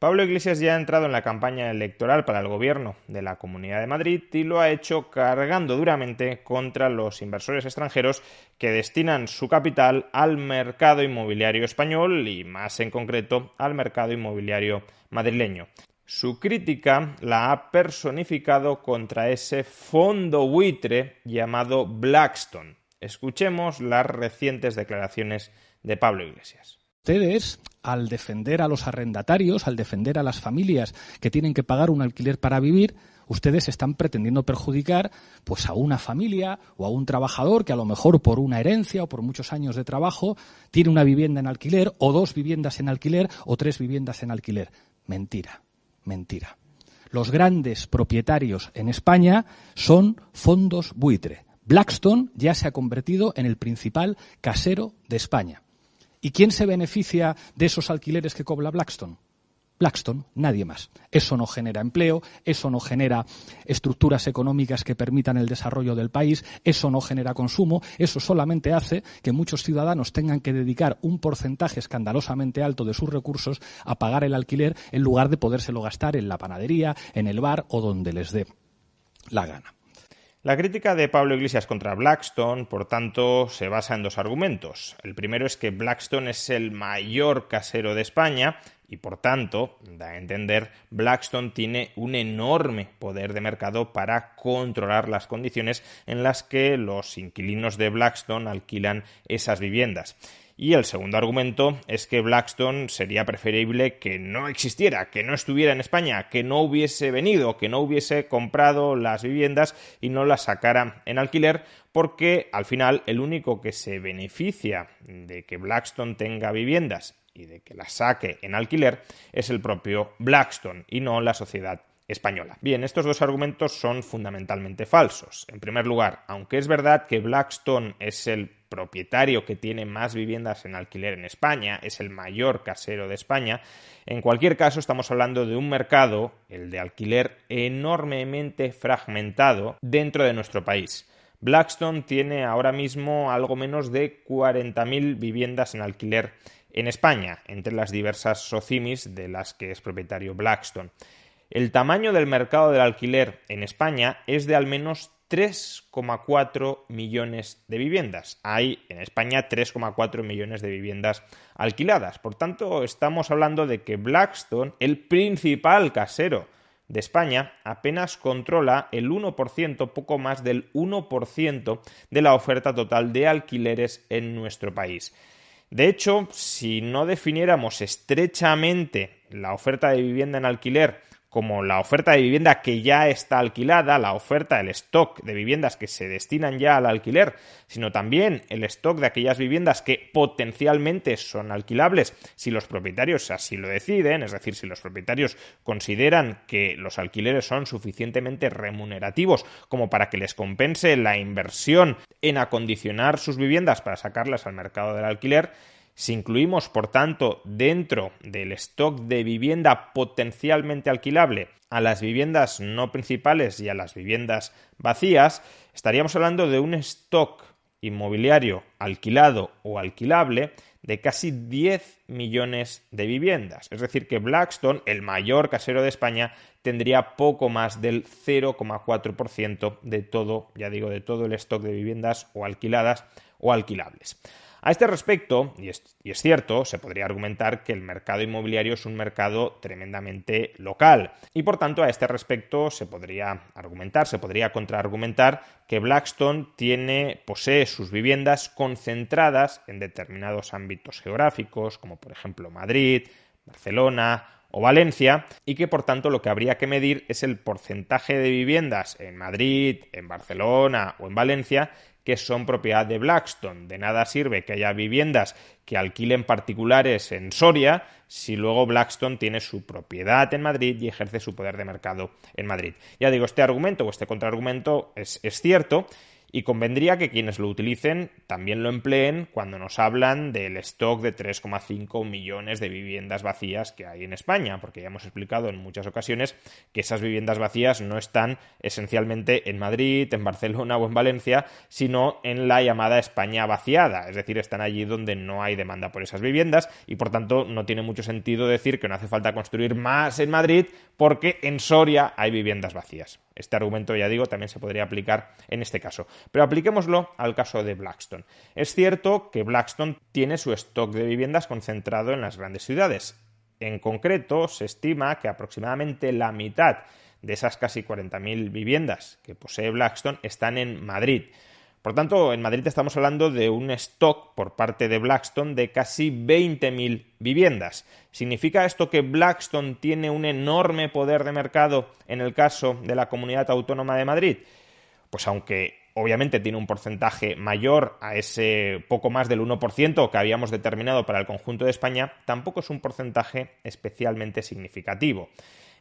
Pablo Iglesias ya ha entrado en la campaña electoral para el gobierno de la Comunidad de Madrid y lo ha hecho cargando duramente contra los inversores extranjeros que destinan su capital al mercado inmobiliario español y, más en concreto, al mercado inmobiliario madrileño. Su crítica la ha personificado contra ese fondo buitre llamado Blackstone. Escuchemos las recientes declaraciones de Pablo Iglesias. Ustedes, al defender a los arrendatarios, al defender a las familias que tienen que pagar un alquiler para vivir, ustedes están pretendiendo perjudicar pues a una familia o a un trabajador que a lo mejor por una herencia o por muchos años de trabajo tiene una vivienda en alquiler o 2 viviendas en alquiler o 3 viviendas en alquiler. Mentira, mentira. Los grandes propietarios en España son fondos buitre. Blackstone ya se ha convertido en el principal casero de España. ¿Y quién se beneficia de esos alquileres que cobra Blackstone? Blackstone, nadie más. Eso no genera empleo, eso no genera estructuras económicas que permitan el desarrollo del país, eso no genera consumo, eso solamente hace que muchos ciudadanos tengan que dedicar un porcentaje escandalosamente alto de sus recursos a pagar el alquiler en lugar de podérselo gastar en la panadería, en el bar o donde les dé la gana. La crítica de Pablo Iglesias contra Blackstone, por tanto, se basa en 2 argumentos. El primero es que Blackstone es el mayor casero de España y, por tanto, da a entender, Blackstone tiene un enorme poder de mercado para controlar las condiciones en las que los inquilinos de Blackstone alquilan esas viviendas. Y el segundo argumento es que Blackstone sería preferible que no existiera, que no estuviera en España, que no hubiese venido, que no hubiese comprado las viviendas y no las sacara en alquiler, porque al final el único que se beneficia de que Blackstone tenga viviendas y de que las saque en alquiler es el propio Blackstone y no la sociedad española. Bien, estos 2 argumentos son fundamentalmente falsos. En primer lugar, aunque es verdad que Blackstone es el propietario que tiene más viviendas en alquiler en España, es el mayor casero de España, en cualquier caso estamos hablando de un mercado, el de alquiler, enormemente fragmentado dentro de nuestro país. Blackstone tiene ahora mismo algo menos de 40.000 viviendas en alquiler en España, entre las diversas SOCIMIs de las que es propietario Blackstone. El tamaño del mercado del alquiler en España es de al menos 3,4 millones de viviendas. Hay en España 3,4 millones de viviendas alquiladas. Por tanto, estamos hablando de que Blackstone, el principal casero de España, apenas controla el 1%, poco más del 1% de la oferta total de alquileres en nuestro país. De hecho, si no definiéramos estrechamente la oferta de vivienda en alquiler como la oferta de vivienda que ya está alquilada, la oferta, el stock de viviendas que se destinan ya al alquiler, sino también el stock de aquellas viviendas que potencialmente son alquilables si los propietarios así lo deciden, es decir, si los propietarios consideran que los alquileres son suficientemente remunerativos como para que les compense la inversión en acondicionar sus viviendas para sacarlas al mercado del alquiler. Si incluimos, por tanto, dentro del stock de vivienda potencialmente alquilable a las viviendas no principales y a las viviendas vacías, estaríamos hablando de un stock inmobiliario alquilado o alquilable de casi 10 millones de viviendas. Es decir, que Blackstone, el mayor casero de España, tendría poco más del 0,4% de todo, ya digo, de todo el stock de viviendas o alquiladas o alquilables. A este respecto, y es cierto, se podría argumentar que el mercado inmobiliario es un mercado tremendamente local y por tanto a este respecto se podría contraargumentar que Blackstone posee sus viviendas concentradas en determinados ámbitos geográficos como por ejemplo Madrid, Barcelona o Valencia y que por tanto lo que habría que medir es el porcentaje de viviendas en Madrid, en Barcelona o en Valencia que son propiedad de Blackstone. De nada sirve que haya viviendas que alquilen particulares en Soria si luego Blackstone tiene su propiedad en Madrid y ejerce su poder de mercado en Madrid. Ya digo, este argumento o este contraargumento es cierto Y convendría que quienes lo utilicen también lo empleen cuando nos hablan del stock de 3,5 millones de viviendas vacías que hay en España, porque ya hemos explicado en muchas ocasiones que esas viviendas vacías no están esencialmente en Madrid, en Barcelona o en Valencia, sino en la llamada España vaciada, es decir, están allí donde no hay demanda por esas viviendas y por tanto no tiene mucho sentido decir que no hace falta construir más en Madrid porque en Soria hay viviendas vacías. Este argumento, ya digo, también se podría aplicar en este caso. Pero apliquémoslo al caso de Blackstone. Es cierto que Blackstone tiene su stock de viviendas concentrado en las grandes ciudades. En concreto, se estima que aproximadamente la mitad de esas casi 40.000 viviendas que posee Blackstone están en Madrid. Por tanto, en Madrid estamos hablando de un stock por parte de Blackstone de casi 20.000 viviendas. ¿Significa esto que Blackstone tiene un enorme poder de mercado en el caso de la Comunidad Autónoma de Madrid? Pues aunque obviamente tiene un porcentaje mayor a ese poco más del 1% que habíamos determinado para el conjunto de España, tampoco es un porcentaje especialmente significativo.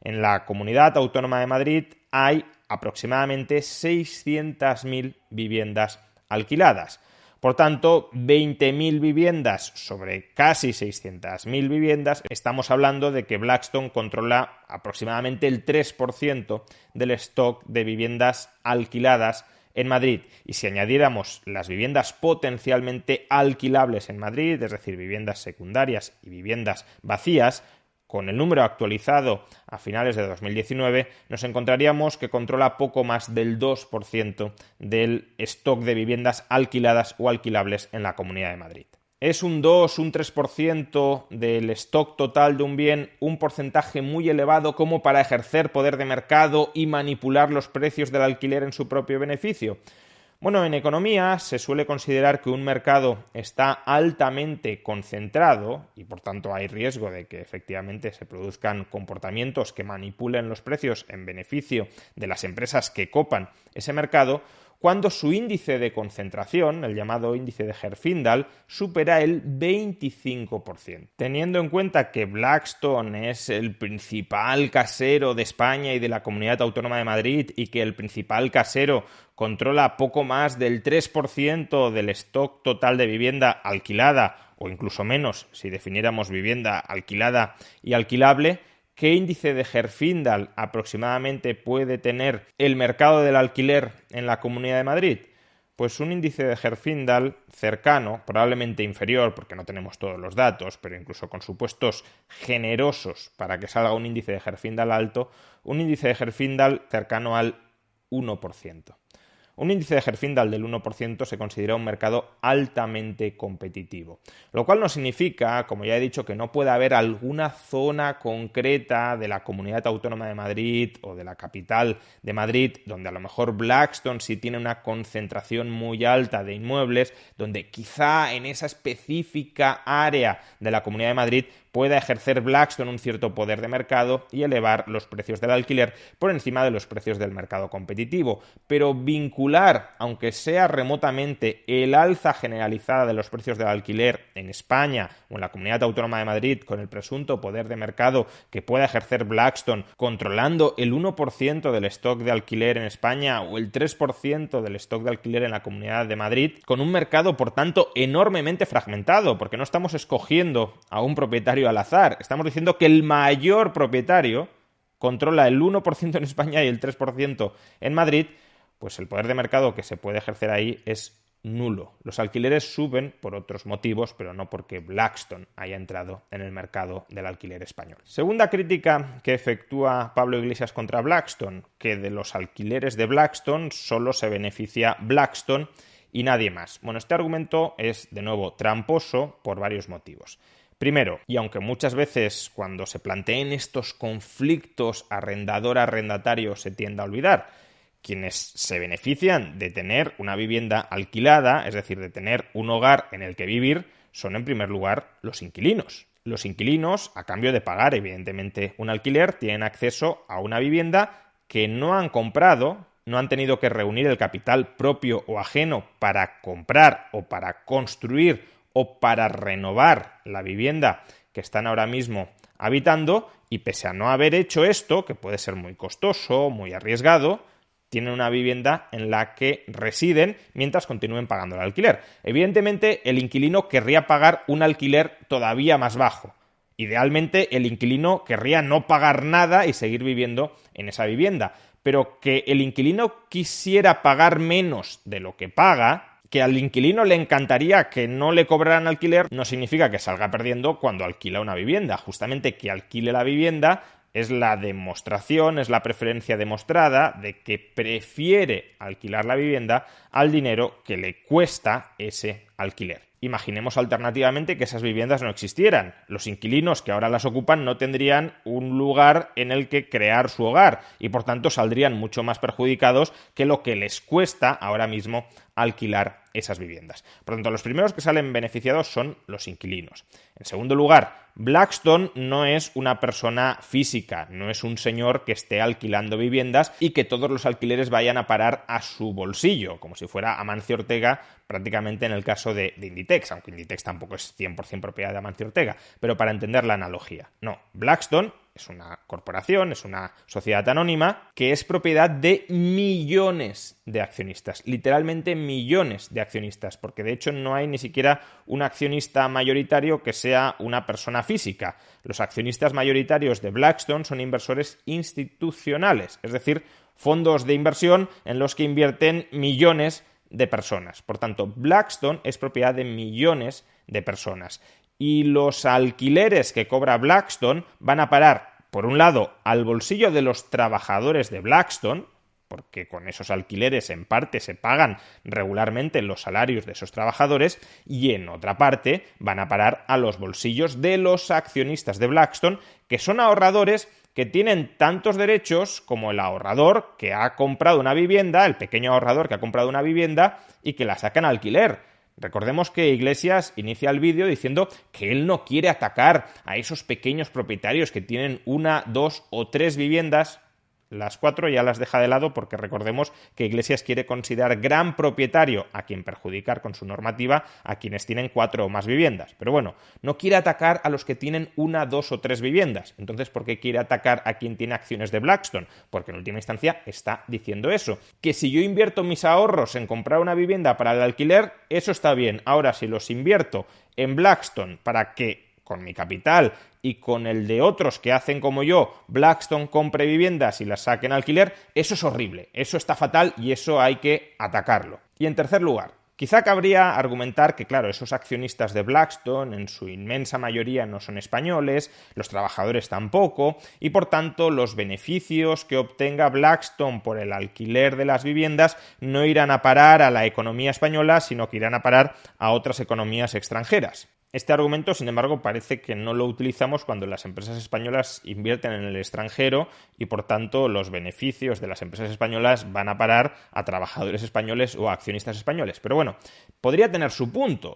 En la Comunidad Autónoma de Madrid hay aproximadamente 600.000 viviendas alquiladas. Por tanto, 20.000 viviendas sobre casi 600.000 viviendas, estamos hablando de que Blackstone controla aproximadamente el 3% del stock de viviendas alquiladas en Madrid. Y si añadiéramos las viviendas potencialmente alquilables en Madrid, es decir, viviendas secundarias y viviendas vacías, con el número actualizado a finales de 2019, nos encontraríamos que controla poco más del 2% del stock de viviendas alquiladas o alquilables en la Comunidad de Madrid. ¿Es un 2, un 3% del stock total de un bien un porcentaje muy elevado como para ejercer poder de mercado y manipular los precios del alquiler en su propio beneficio? Bueno, en economía se suele considerar que un mercado está altamente concentrado y por tanto hay riesgo de que efectivamente se produzcan comportamientos que manipulen los precios en beneficio de las empresas que copan ese mercado, cuando su índice de concentración, el llamado índice de Herfindahl, supera el 25%. Teniendo en cuenta que Blackstone es el principal casero de España y de la Comunidad Autónoma de Madrid y que el principal casero controla poco más del 3% del stock total de vivienda alquilada, o incluso menos si definiéramos vivienda alquilada y alquilable, ¿qué índice de Herfindahl aproximadamente puede tener el mercado del alquiler en la Comunidad de Madrid? Pues un índice de Herfindahl cercano, probablemente inferior porque no tenemos todos los datos, pero incluso con supuestos generosos para que salga un índice de Herfindahl alto, un índice de Herfindahl cercano al 1%. Un índice de Herfindahl del 1% se considera un mercado altamente competitivo, lo cual no significa, como ya he dicho, que no pueda haber alguna zona concreta de la Comunidad Autónoma de Madrid o de la capital de Madrid donde a lo mejor Blackstone sí tiene una concentración muy alta de inmuebles, donde quizá en esa específica área de la Comunidad de Madrid pueda ejercer Blackstone un cierto poder de mercado y elevar los precios del alquiler por encima de los precios del mercado competitivo. Pero vincular, aunque sea remotamente, el alza generalizada de los precios del alquiler en España o en la Comunidad Autónoma de Madrid con el presunto poder de mercado que pueda ejercer Blackstone controlando el 1% del stock de alquiler en España o el 3% del stock de alquiler en la Comunidad de Madrid, con un mercado, por tanto, enormemente fragmentado, porque no estamos escogiendo a un propietario al azar. Estamos diciendo que el mayor propietario controla el 1% en España y el 3% en Madrid, pues el poder de mercado que se puede ejercer ahí es nulo. Los alquileres suben por otros motivos, pero no porque Blackstone haya entrado en el mercado del alquiler español. Segunda crítica que efectúa Pablo Iglesias contra Blackstone, que de los alquileres de Blackstone solo se beneficia Blackstone y nadie más. Bueno, este argumento es, de nuevo, tramposo por varios motivos. Primero, y aunque muchas veces cuando se planteen estos conflictos arrendador-arrendatario se tiende a olvidar, quienes se benefician de tener una vivienda alquilada, es decir, de tener un hogar en el que vivir, son en primer lugar los inquilinos. Los inquilinos, a cambio de pagar evidentemente un alquiler, tienen acceso a una vivienda que no han comprado, no han tenido que reunir el capital propio o ajeno para comprar o para construir o para renovar la vivienda que están ahora mismo habitando, y pese a no haber hecho esto, que puede ser muy costoso, muy arriesgado, tienen una vivienda en la que residen mientras continúen pagando el alquiler. Evidentemente, el inquilino querría pagar un alquiler todavía más bajo. Idealmente, el inquilino querría no pagar nada y seguir viviendo en esa vivienda. Pero que el inquilino quisiera pagar menos de lo que paga, que al inquilino le encantaría que no le cobraran alquiler, no significa que salga perdiendo cuando alquila una vivienda. Justamente que alquile la vivienda es la demostración, es la preferencia demostrada de que prefiere alquilar la vivienda al dinero que le cuesta ese alquiler. Imaginemos alternativamente que esas viviendas no existieran. Los inquilinos que ahora las ocupan no tendrían un lugar en el que crear su hogar y por tanto saldrían mucho más perjudicados que lo que les cuesta ahora mismo alquilar esas viviendas. Por tanto, los primeros que salen beneficiados son los inquilinos. En segundo lugar, Blackstone no es una persona física, no es un señor que esté alquilando viviendas y que todos los alquileres vayan a parar a su bolsillo, como si fuera Amancio Ortega prácticamente en el caso de Inditex, aunque Inditex tampoco es 100% propiedad de Amancio Ortega, pero para entender la analogía. No, Blackstone es una corporación, es una sociedad anónima que es propiedad de millones de accionistas, literalmente millones de accionistas, porque de hecho no hay ni siquiera un accionista mayoritario que sea una persona física. Los accionistas mayoritarios de Blackstone son inversores institucionales, es decir, fondos de inversión en los que invierten millones de personas. Por tanto, Blackstone es propiedad de millones de personas. Y los alquileres que cobra Blackstone van a parar, por un lado, al bolsillo de los trabajadores de Blackstone, porque con esos alquileres en parte se pagan regularmente los salarios de esos trabajadores, y en otra parte van a parar a los bolsillos de los accionistas de Blackstone, que son ahorradores que tienen tantos derechos como el ahorrador que ha comprado una vivienda, el pequeño ahorrador que ha comprado una vivienda y que la sacan a alquiler. Recordemos que Iglesias inicia el vídeo diciendo que él no quiere atacar a esos pequeños propietarios que tienen 1, 2 o 3 viviendas. Las 4 ya las deja de lado porque recordemos que Iglesias quiere considerar gran propietario a quien perjudicar con su normativa a quienes tienen 4 o más viviendas. Pero bueno, no quiere atacar a los que tienen 1, 2 o 3 viviendas. Entonces, ¿por qué quiere atacar a quien tiene acciones de Blackstone? Porque en última instancia está diciendo eso. Que si yo invierto mis ahorros en comprar una vivienda para el alquiler, eso está bien. Ahora, si los invierto en Blackstone para que con mi capital y con el de otros que hacen como yo, Blackstone compre viviendas y las saque en alquiler, eso es horrible, eso está fatal y eso hay que atacarlo. Y en tercer lugar, quizá cabría argumentar que, claro, esos accionistas de Blackstone en su inmensa mayoría no son españoles, los trabajadores tampoco, y por tanto los beneficios que obtenga Blackstone por el alquiler de las viviendas no irán a parar a la economía española, sino que irán a parar a otras economías extranjeras. Este argumento, sin embargo, parece que no lo utilizamos cuando las empresas españolas invierten en el extranjero y, por tanto, los beneficios de las empresas españolas van a parar a trabajadores españoles o a accionistas españoles. Pero bueno, podría tener su punto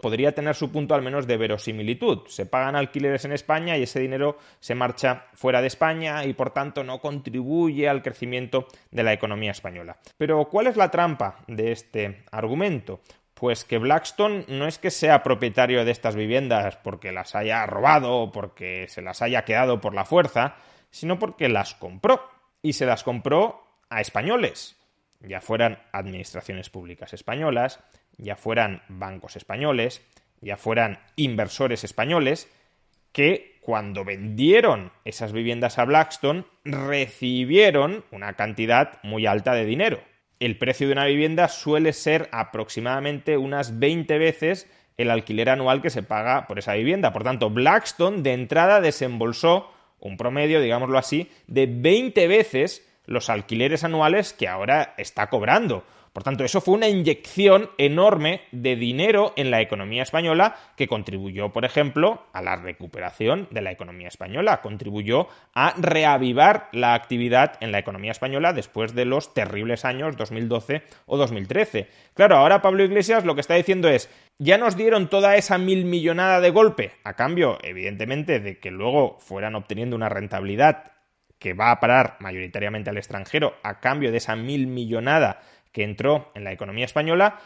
al menos de verosimilitud. Se pagan alquileres en España y ese dinero se marcha fuera de España y, por tanto, no contribuye al crecimiento de la economía española. Pero, ¿cuál es la trampa de este argumento? Pues que Blackstone no es que sea propietario de estas viviendas porque las haya robado o porque se las haya quedado por la fuerza, sino porque las compró. Y se las compró a españoles, ya fueran administraciones públicas españolas, ya fueran bancos españoles, ya fueran inversores españoles, que cuando vendieron esas viviendas a Blackstone recibieron una cantidad muy alta de dinero. El precio de una vivienda suele ser aproximadamente unas 20 veces el alquiler anual que se paga por esa vivienda. Por tanto, Blackstone de entrada desembolsó un promedio, digámoslo así, de 20 veces los alquileres anuales que ahora está cobrando. Por tanto, eso fue una inyección enorme de dinero en la economía española que contribuyó, por ejemplo, a la recuperación de la economía española, contribuyó a reavivar la actividad en la economía española después de los terribles años 2012 o 2013. Claro, ahora Pablo Iglesias lo que está diciendo es: ya nos dieron toda esa 1.000.000.000 de golpe, a cambio, evidentemente, de que luego fueran obteniendo una rentabilidad que va a parar mayoritariamente al extranjero a cambio de esa 1.000.000.000 que entró en la economía española.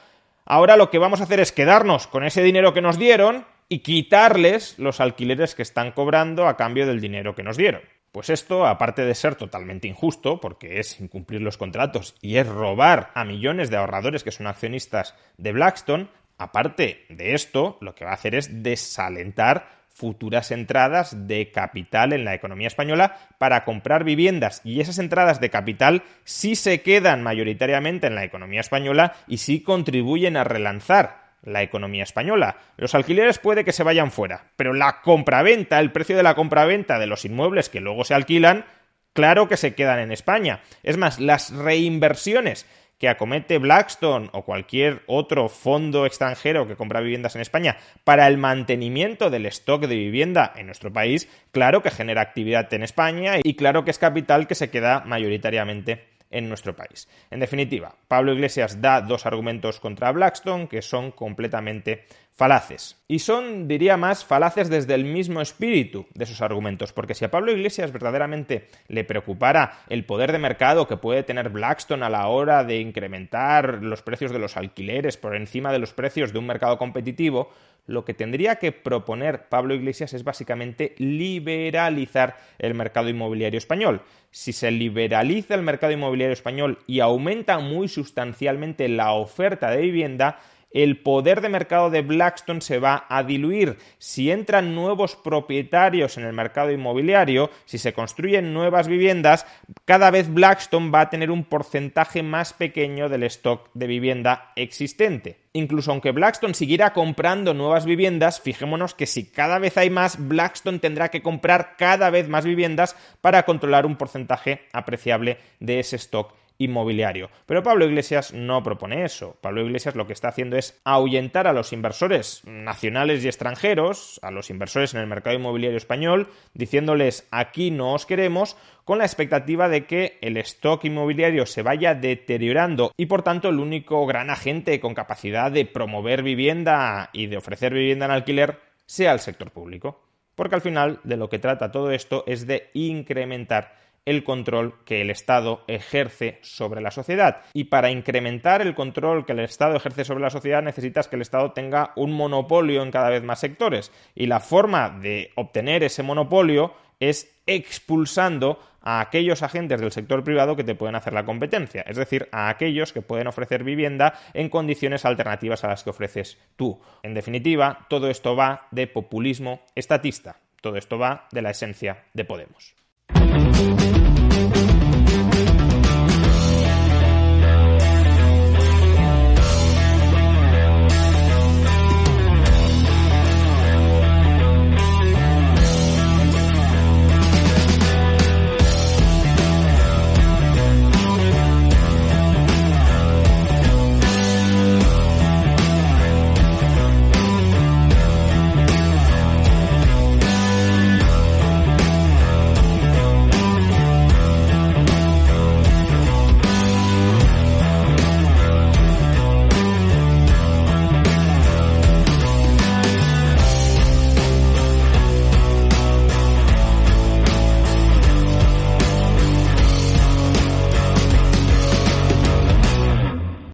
Ahora lo que vamos a hacer es quedarnos con ese dinero que nos dieron y quitarles los alquileres que están cobrando a cambio del dinero que nos dieron. Pues esto, aparte de ser totalmente injusto, porque es incumplir los contratos y es robar a millones de ahorradores que son accionistas de Blackstone, aparte de esto, lo que va a hacer es desalentar futuras entradas de capital en la economía española para comprar viviendas, y esas entradas de capital sí se quedan mayoritariamente en la economía española y sí contribuyen a relanzar la economía española. Los alquileres puede que se vayan fuera, pero la compraventa, el precio de la compraventa de los inmuebles que luego se alquilan, claro que se quedan en España. Es más, las reinversiones que acomete Blackstone o cualquier otro fondo extranjero que compra viviendas en España para el mantenimiento del stock de vivienda en nuestro país, claro que genera actividad en España y claro que es capital que se queda mayoritariamente en nuestro país. En definitiva, Pablo Iglesias da dos argumentos contra Blackstone que son completamente falaces. Y son, diría más, falaces desde el mismo espíritu de esos argumentos, porque si a Pablo Iglesias verdaderamente le preocupara el poder de mercado que puede tener Blackstone a la hora de incrementar los precios de los alquileres por encima de los precios de un mercado competitivo, lo que tendría que proponer Pablo Iglesias es básicamente liberalizar el mercado inmobiliario español. Si se liberaliza el mercado inmobiliario español y aumenta muy sustancialmente la oferta de vivienda, el poder de mercado de Blackstone se va a diluir. Si entran nuevos propietarios en el mercado inmobiliario, si se construyen nuevas viviendas, cada vez Blackstone va a tener un porcentaje más pequeño del stock de vivienda existente. Incluso aunque Blackstone siguiera comprando nuevas viviendas, fijémonos que si cada vez hay más, Blackstone tendrá que comprar cada vez más viviendas para controlar un porcentaje apreciable de ese stock inmobiliario. Pero Pablo Iglesias no propone eso. Pablo Iglesias lo que está haciendo es ahuyentar a los inversores nacionales y extranjeros, a los inversores en el mercado inmobiliario español, diciéndoles aquí no os queremos, con la expectativa de que el stock inmobiliario se vaya deteriorando y por tanto el único gran agente con capacidad de promover vivienda y de ofrecer vivienda en alquiler sea el sector público. Porque al final de lo que trata todo esto es de incrementar el control que el Estado ejerce sobre la sociedad. Y para incrementar el control que el Estado ejerce sobre la sociedad necesitas que el Estado tenga un monopolio en cada vez más sectores. Y la forma de obtener ese monopolio es expulsando a aquellos agentes del sector privado que te pueden hacer la competencia, es decir, a aquellos que pueden ofrecer vivienda en condiciones alternativas a las que ofreces tú. En definitiva, todo esto va de populismo estatista, todo esto va de la esencia de Podemos.